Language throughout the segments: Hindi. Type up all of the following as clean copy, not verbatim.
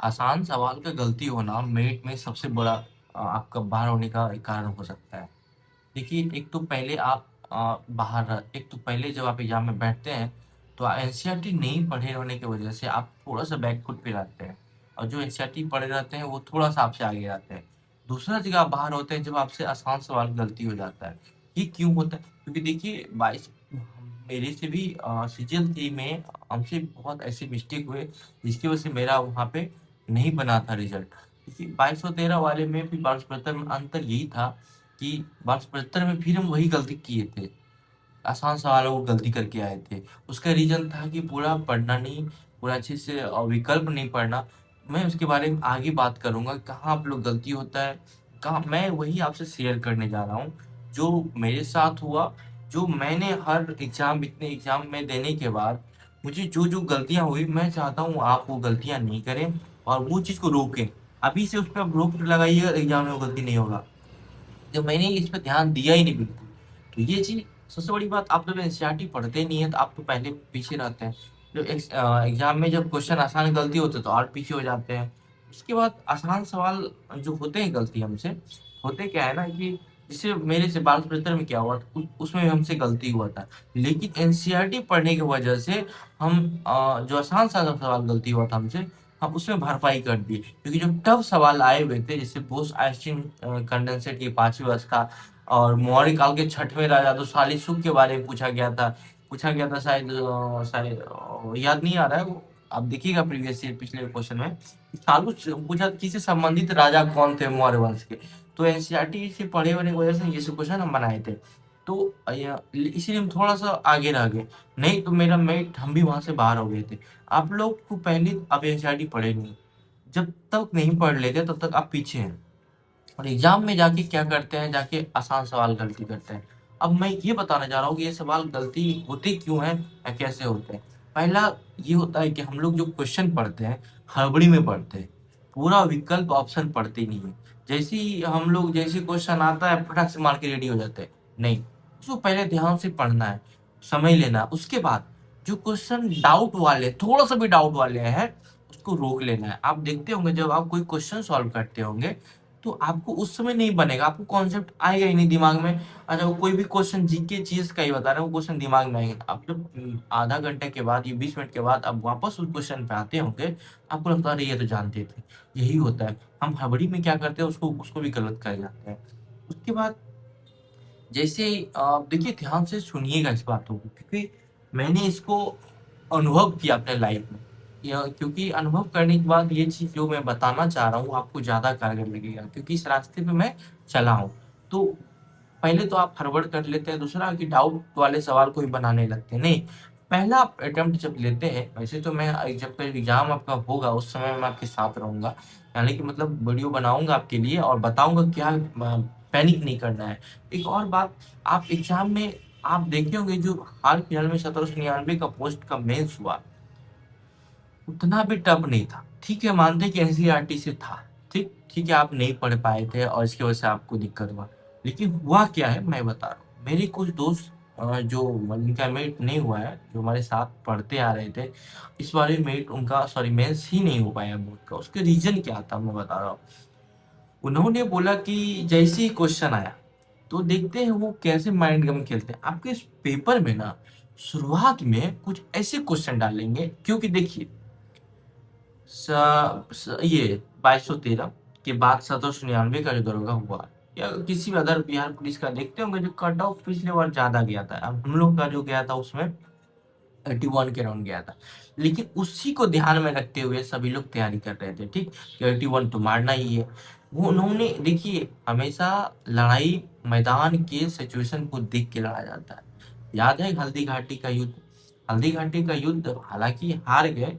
आसान सवाल का गलती होना मेरिट में सबसे बड़ा आपका बाहर होने का एक कारण हो सकता है। देखिए, एक तो पहले जब आप एग्ज़ाम में बैठते हैं, तो एनसीईआरटी नहीं पढ़े होने की वजह से आप थोड़ा-सा बैकफुट पे रहते हैं और जो एनसीईआरटी पढ़े रहते हैं, वो थोड़ा-सा आपसे आगे रहते हैं। दूसरा जगह आप बाहर होते हैं जब आपसे आसान सवाल गलती हो जाता है। ये क्यों होता है? क्योंकि देखिए 22 मेरे से भी सीजीएल 3 में हमसे बहुत ऐसे मिस्टेक हुए, जिसकी वजह से मेरा वहाँ पे नहीं बना था रिज़ल्ट। देखिए 2213 वाले में फिर 2275 में अंतर यही था कि 1275 में फिर हम वही गलती किए थे। आसान सवालों को गलती करके आए थे। उसका रीज़न था कि पूरा पढ़ना नहीं, पूरा अच्छे से विकल्प नहीं पढ़ना। मैं उसके बारे में आगे बात करूँगा, कहाँ आप लोग गलती होता है, कहाँ मैं वही आपसे शेयर करने जा रहा हूँ, जो मेरे साथ हुआ, जो मैंने हर एग्ज़ाम इतने एग्ज़ाम में देने के बाद, मुझे जो-जो गलतियाँ हुई, मैं चाहता हूँ आप वो गलतियाँ नहीं करें और वो चीज़ को रोकें। अभी से उस पे आप रोक लगाइएगा, एग्ज़ाम में वो गलती नहीं होगा। तो मैंने इस पे ध्यान दिया ही नहीं बिल्कुल। तो ये चीज़ सबसे बड़ी बात, आप जब एनसीईआरटी पढ़ते नहीं हैं तो आप तो पहले पीछे रहते हैं। जब एग्ज़ाम में जब क्वेश्चन आसान गलती होते हैं तो और पीछे हो जाते हैं। उसके बाद आसान सवाल जो होते हैं गलती हमसे, होते क्या है ना कि जैसे मेरे से 1275 में क्या हुआ था, उसमें हमसे गलती हुआ था। लेकिन एनसीईआरटी पढ़ने की वजह से हम जो आसान सा सवाल गलती हुआ था हमसे, हम उसमें भरपाई कर दिए। क्योंकि जो टफ सवाल आए हुए थे, जैसे बोस-आइंस्टीन कंडेंसेट की 5वीं अवस्था और मौर्य काल के 6वें राजा तो सालिसुक के बारे में पूछा गया था। शायद याद नहीं आ रहा है वो, आप देखिएगा प्रीवियस ईयर पिछले क्वेश्चन में। सालुस पूछा किससे संबंधित राजा कौन थे मौर्य वंश के। तो एनसीईआरटी से पढ़े होने की वजह से ये सब क्वेश्चन हम बनाए थे। तो इसीलिए हम थोड़ा-सा आगे रह गए। नहीं तो मेरा मेरिट हम भी वहाँ से बाहर हो गए थे। आप लोग को पहले आप एनसीईआरटी पढ़े नहीं। जब तक नहीं पढ़ लेते तब तक आप पीछे हैं और एग्जाम में जाके क्या करते हैं, जाके आसान सवाल गलती करते हैं। अब मैं ये बताने जा रहा हूँ कि ये सवाल गलती होते क्यों हैं या कैसे होते हैं। पहला ये होता है कि हम लोग जो क्वेश्चन पढ़ते हैं, हड़बड़ी में पढ़ते हैं, पूरा विकल्प ऑप्शन पढ़ते नहीं है। जैसे क्वेश्चन आता है फटाक से मार के रेडी हो जाते हैं। नहीं, उसको पहले ध्यान से पढ़ना है, समय लेना है। उसके बाद जो क्वेश्चन डाउट वाले, थोड़ा सा भी डाउट वाले हैं, उसको रोक लेना है। आप देखते होंगे जब आप कोई क्वेश्चन सॉल्व करते होंगे, तो आपको उस समय नहीं बनेगा, आपको कॉन्सेप्ट आएगा ही नहीं दिमाग में। अच्छा, वो कोई भी क्वेश्चन जीके चीज़ का ही बता रहे हैं, वो क्वेश्चन दिमाग में आएगा। आप जब आधा घंटे के बाद या 20 मिनट के बाद आप वापस उस क्वेश्चन पे आते होंगे, आपको लगता है अरे ये तो जानते थे। यही होता है, हम हड़बड़ी में क्या करते हैं, उसको उसको भी गलत कर जाते हैं। उसके बाद जैसे देखिए ध्यान से सुनिएगा इस बातों को, क्योंकि मैंने इसको अनुभव किया अपने लाइफ में। क्योंकि अनुभव करने के बाद ये चीज़ जो मैं बताना चाह रहा हूँ आपको ज़्यादा कारगर लगेगा, क्योंकि इस रास्ते पे मैं चला हूँ। तो पहले तो आप फॉरवर्ड कर लेते हैं, दूसरा कि डाउट वाले सवाल को ही बनाने लगते हैं। नहीं, पहला आप अटेम्प्ट जब लेते हैं, वैसे तो मैं जब एग्ज़ाम आपका होगा उस समय मैं आपके साथ रहूँगा। यानी कि मतलब वीडियो बनाऊँगा आपके लिए और बताऊँगा क्या पैनिक नहीं करना है। एक और बात, आप एग्ज़ाम में आप देखे होंगे जो हाल-फिलहाल में 1799 का पोस्ट का मेंस हुआ, उतना भी टफ नहीं था। ठीक है, मानते हैं कि एनसीईआरटी से था। ठीक है, आप नहीं पढ़ पाए थे और इसकी वजह से आपको दिक्कत हुआ। लेकिन हुआ क्या है मैं बता रहा हूँ। मेरे कुछ दोस्त जो जिनका मेरिट नहीं हुआ है, जो हमारे साथ पढ़ते आ रहे थे, इस बार भी मेरिट उनका सॉरी मेंस ही नहीं हो पाया बोर्ड का। उसका रीज़न क्या था मैं बता रहा हूँ। उन्होंने बोला कि जैसे ही क्वेश्चन आया, तो देखते हैं वो कैसे माइंड गेम खेलते हैं। आपके इस पेपर में ना शुरुआत में कुछ ऐसे क्वेश्चन डालेंगे, क्योंकि देखिए स ये 2213 के बाद 1799 का जो दरोगा हुआ या किसी भी अदर बिहार पुलिस का देखते होंगे जो कट ऑफ पिछले बार ज़्यादा गया था। अब हम लोग का जो गया था उसमें 81 के अराउंड गया था। लेकिन उसी को ध्यान में रखते हुए सभी लोग तैयारी कर रहे थे, ठीक? कि 81 तो मारना ही है। वो उन्होंने देखिए हमेशा लड़ाई मैदान के सिचुएशन को देख के लड़ा जाता है। याद है हल्दी घाटी का युद्ध? हल्दी घाटी का युद्ध हालाँकि हार गए,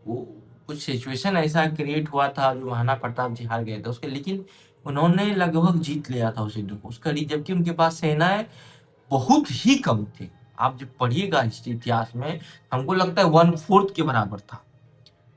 वो कुछ सिचुएशन ऐसा क्रिएट हुआ था जो महाराणा प्रताप जी हार गए थे उसके, लेकिन उन्होंने लगभग जीत लिया था उस युद्ध को। उसका जबकि उनके पास सेनाएँ बहुत ही कम थी। आप जब पढ़िएगा हिस्ट्री इतिहास में, हमको लगता है 1/4 के बराबर था।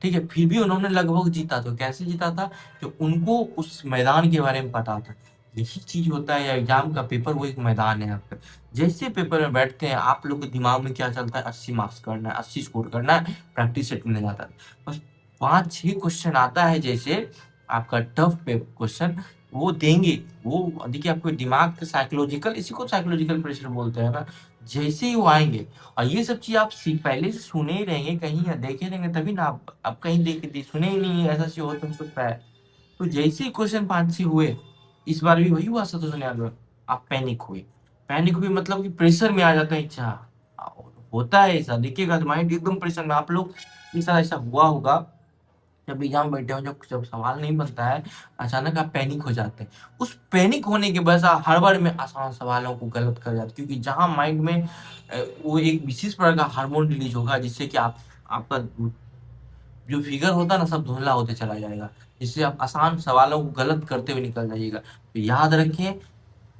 ठीक है? फिर भी उन्होंने लगभग जीता। तो कैसे जीता था? कि उनको उस मैदान के बारे में पता था। यही चीज़ होता है एग्ज़ाम का पेपर, वो एक मैदान है आपका। जैसे पेपर में बैठते हैं, आप लोग के दिमाग में क्या चलता है? 80 मार्क्स करना है, 80 स्कोर करना है, प्रैक्टिस सेट मिल जाता है। बस 5-6 क्वेश्चन आता है जैसे आपका टफ पे क्वेश्चन वो देंगे। वो देखिए आपको दिमाग का साइकोलॉजिकल, इसी को साइकोलॉजिकल प्रेशर बोलते हैं ना। जैसे ही वो आएँगे और ये सब चीज़ आप पहले से सुने ही रहेंगे कहीं या देखे रहेंगे, तभी ना आप कहीं देखे सुने ही नहीं है, ऐसा चीज़ हो तो सकता है। तो जैसे ही क्वेश्चन 5-6 हुए, इस बार भी वही हुआ 700 में, आप पैनिक हुए। पैनिक हुए मतलब कि प्रेशर में आ जाता है। अच्छा, होता है ऐसा, देखिएगा माइंड एकदम प्रेशर में। आप लोग के साथ ऐसा हुआ होगा, जब एग्जाम में बैठे हो, जब सवाल नहीं बनता है, अचानक आप पैनिक हो जाते हैं। उस पैनिक होने के वजह से आप हड़बड़ में आसान सवालों को गलत कर जाते हैं, क्योंकि जहाँ माइंड में वो एक विशेष प्रकार का हार्मोन रिलीज होगा, जिससे कि आपका जो फिगर होता है ना, सब धुंधला होते चला जाएगा, जिससे आप आसान सवालों को गलत करते हुए निकल जाइएगा। तो याद रखें,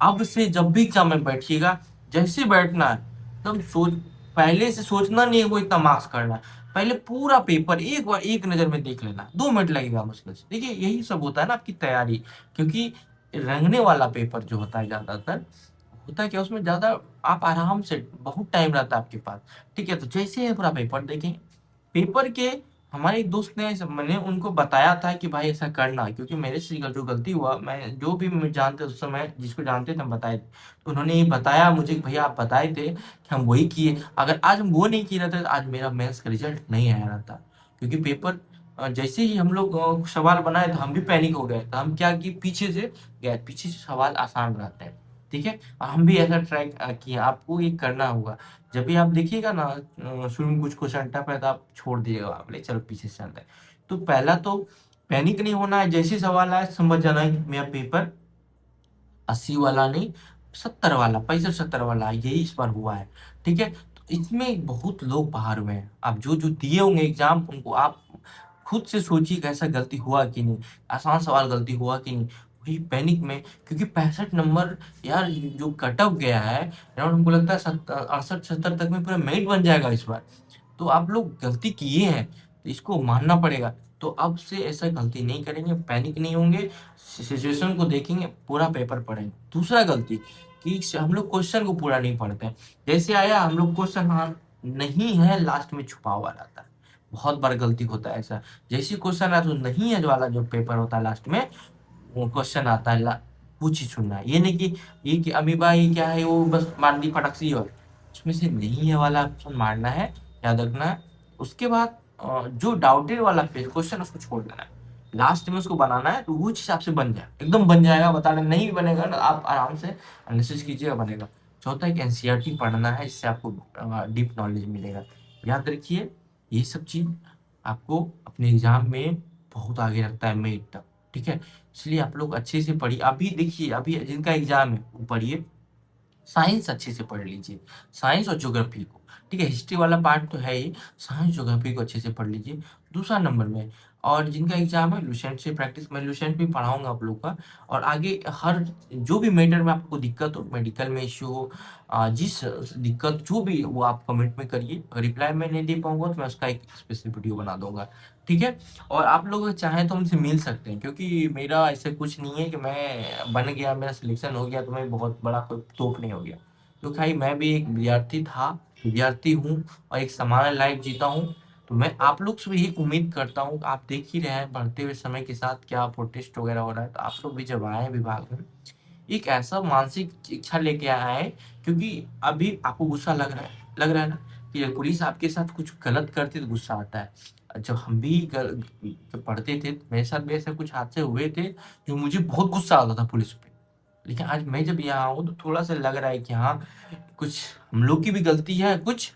अब से जब भी एग्जाम में बैठिएगा, जैसे बैठना है एकदम सोच, पहले से सोचना नहीं है वो इतना मार्क्स करना है। पहले पूरा पेपर एक बार एक नजर में देख लेना, 2 मिनट लगेगा मुश्किल से। देखिए यही सब होता है ना आपकी तैयारी, क्योंकि रंगने वाला पेपर जो होता है ज्यादातर, होता है क्या उसमें ज्यादा आप आराम से, बहुत टाइम रहता है आपके पास। ठीक है, तो जैसे ही पूरा पेपर देखें, पेपर के हमारे एक दोस्त ने, मैंने उनको बताया था कि भाई ऐसा करना, क्योंकि मेरे से जो गलती हुआ, मैं जो भी मैं जानते उस समय जिसको जानते थे हम बताए थे, तो उन्होंने ये बताया मुझे कि भैया आप बताए थे कि हम वही किए, अगर आज हम वो नहीं किए रहते तो आज मेरा मेंस का रिजल्ट नहीं आया रहता। क्योंकि पेपर जैसे ही हम लोग सवाल बनाए तो हम भी पैनिक हो गए, तो हम क्या किए, पीछे से गए, पीछे से सवाल आसान रहते हैं। ठीक है, और हम भी ऐसा ट्राई किए, आपको ये करना होगा। जब भी आप देखिएगा ना शुरू में कुछ क्वेश्चन टफ है तो आप छोड़ दीजिएगा, आप बोले चलो पीछे से चलते हैं। तो पहला तो पैनिक नहीं होना है, जैसे सवाल आए समझ जाना है कि मेरा पेपर 80 वाला नहीं, 70 वाला, 65-70 वाला यही इस बार हुआ है। ठीक है, तो इसमें बहुत लोग बाहर हुए हैं, आप जो जो दिए होंगे एग्जाम, उनको आप खुद से सोचिए कैसा गलती हुआ कि नहीं, आसान सवाल गलती हुआ कि नहीं। वही पैनिक में, क्योंकि 65 नंबर, यार जो कट ऑफ गया है अराउंड, हमको लगता है 68-70 तक में पूरा मेरिट बन जाएगा इस बार। तो आप लोग गलती किए हैं तो इसको मानना पड़ेगा। तो अब से ऐसा गलती नहीं करेंगे, पैनिक नहीं होंगे, सिचुएशन को देखेंगे, पूरा पेपर पढ़ेंगे। दूसरा गलती कि हम लोग क्वेश्चन को पूरा नहीं पढ़ते हैं, जैसे आया हम लोग क्वेश्चन, हाँ नहीं है लास्ट में छुपा हुआ रहता है। बहुत बार गलती होता है ऐसा, जैसे क्वेश्चन आया तो नहीं है जो वाला जो पेपर होता है लास्ट में, वो क्वेश्चन आता है पूछ ही सुनना है। ये नहीं कि ये कि अमीबा ये क्या है, वो बस मार दी फटक सी, और उसमें से नहीं है वाला ऑप्शन मारना है, याद रखना है। उसके बाद जो डाउटेड वाला क्वेश्चन उसको छोड़ देना है, लास्ट में उसको बनाना है, तो वो चीज आपसे बन जाए, एकदम बन जाएगा, बता रहे नहीं बनेगा ना, आप आराम से एनालिसिस कीजिएगा, बनेगा। चौथा एक एनसीईआरटी पढ़ना है, इससे आपको डीप नॉलेज मिलेगा। याद रखिए, ये सब चीज आपको अपने एग्जाम में बहुत आगे रखता है, मेरिट तक। ठीक है, इसलिए आप लोग अच्छे से पढ़िए। अभी देखिए, अभी जिनका एग्जाम है वो पढ़िए, साइंस अच्छे से पढ़ लीजिए, साइंस और ज्योग्राफी को। ठीक है, हिस्ट्री वाला पार्ट तो है ही, साइंस ज्योग्राफी को अच्छे से पढ़ लीजिए। दूसरा नंबर में, और जिनका एग्जाम है लुसेंट से प्रैक्टिस, मैं लुसेंट भी पढ़ाऊंगा आप लोग का। और आगे हर जो भी मैटर में आपको दिक्कत हो, मेडिकल में इश्यू हो, जिस दिक्कत जो भी वो आप कमेंट में करिए, अगर रिप्लाई मैं नहीं दे पाऊंगा तो मैं उसका एक स्पेशल वीडियो बना दूंगा। ठीक है, और आप लोग चाहें तो हमसे मिल सकते हैं, क्योंकि मेरा ऐसा कुछ नहीं है कि मैं बन गया, मेरा सिलेक्शन हो गया तो मैं बहुत बड़ा कोई तोप नहीं हो गया। तो भाई मैं भी एक विद्यार्थी था, विद्यार्थी हूँ, और एक सामान्य लाइफ जीता हूँ। तो मैं आप लोग से भी यही उम्मीद करता हूँ, आप देख ही रहे हैं बढ़ते हुए समय के साथ क्या प्रोटेस्ट वगैरह हो रहा है, तो आप लोग भी जब आए विभाग में, एक ऐसा मानसिक इच्छा लेके आए, क्योंकि अभी आपको गुस्सा लग रहा है ना, कि जब पुलिस आपके साथ कुछ गलत करती है तो गुस्सा आता है। जब हम भी जब पढ़ते थे, मेरे साथ भी ऐसे कुछ हादसे हुए थे, जो मुझे बहुत गुस्सा आता था पुलिस पे। लेकिन आज मैं जब यहाँ हूँ तो थोड़ा सा लग रहा है कि हाँ, कुछ हम लोग की भी गलती है, कुछ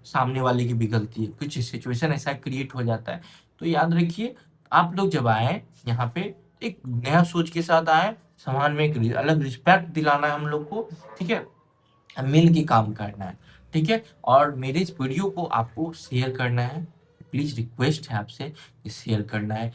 सामने वाले की भी गलती है, कुछ सिचुएशन ऐसा क्रिएट हो जाता है। तो याद रखिए, आप लोग जब आए यहाँ पे, एक नया सोच के साथ आए, समाज में एक अलग रिस्पेक्ट दिलाना है हम लोग को। ठीक है, मिल के काम करना है। ठीक है, और मेरे इस वीडियो को आपको शेयर करना है, प्लीज रिक्वेस्ट है आपसे कि शेयर करना है,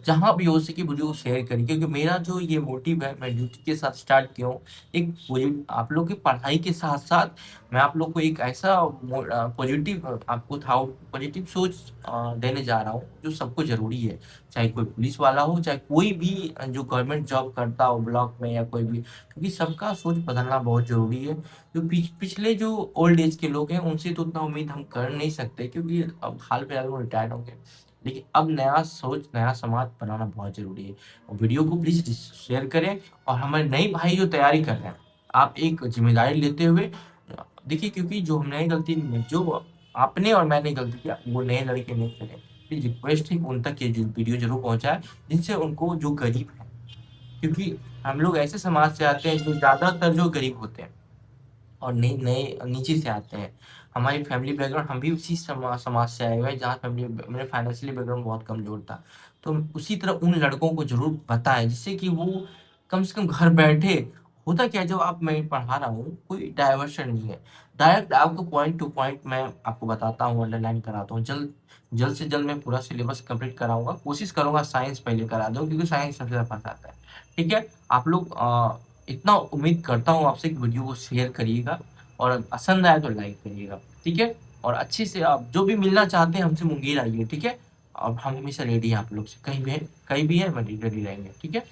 जहां भी हो सके वीडियो को शेयर करिए, क्योंकि मेरा जो ये मोटिव है, मैं ड्यूटी के साथ स्टार्ट किया हूँ, एक आप लोग की पढ़ाई के साथ साथ मैं आप लोग को एक ऐसा पॉजिटिव, आपको था पॉजिटिव सोच देने जा रहा हूँ, जो सबको जरूरी है। चाहे कोई पुलिस वाला हो, चाहे कोई भी जो गवर्नमेंट जॉब करता हो ब्लॉक में या कोई भी, क्योंकि सबका सोच बदलना बहुत जरूरी है। जो पिछले जो ओल्ड एज के लोग हैं उनसे तो उतना उम्मीद हम कर नहीं सकते, क्योंकि अब हाल फिलहाल में रिटायर्ड होंगे। लेकिन अब नया सोच, नया समाज बनाना बहुत ज़रूरी है। और वीडियो को प्लीज़ शेयर करें, और हमारे नए भाई जो तैयारी कर रहे हैं, आप एक ज़िम्मेदारी लेते हुए देखिए, क्योंकि जो हमने गलती जो आपने और मैंने गलती किया, वो नए लड़के नहीं करें। प्लीज़ रिक्वेस्ट है कि उन तक ये जो वीडियो ज़रूर पहुँचाएँ, जिससे उनको जो गरीब हैं, क्योंकि हम लोग ऐसे समाज से आते हैं जो ज़्यादातर जो गरीब होते हैं और नए नए नीचे से आते हैं। हमारी फैमिली बैकग्राउंड, हम भी उसी समाज से आए हुए हैं जहाँ फैमिली मेरे फाइनेंशियली बैकग्राउंड बहुत कमज़ोर था। तो उसी तरह उन लड़कों को ज़रूर बताएँ, जिससे कि वो कम से कम घर बैठे, होता क्या है जब आप मैं पढ़ा रहा हूँ, कोई डायवर्शन नहीं है। डायरेक्ट आपको पॉइंट टू पॉइंट मैं आपको बताता हूँ, अंडरलाइन कराता हूँ। जल्द जल्द से जल्द मैं पूरा सिलेबस कंप्लीट कराऊँगा। कोशिश करूँगा साइंस पहले करा दूँ, क्योंकि साइंस सबसे ज़्यादा पसंद आता है। ठीक है? आप लोग इतना उम्मीद करता हूँ आपसे कि वीडियो को शेयर करिएगा, और पसंद आए तो लाइक करिएगा, ठीक है? और अच्छे से आप जो भी मिलना चाहते हैं हमसे मुंगेर आइए, ठीक है? और हम हमेशा रेडी हैं आप लोग से, कहीं भी है हम रेडी रहेंगे, ठीक है?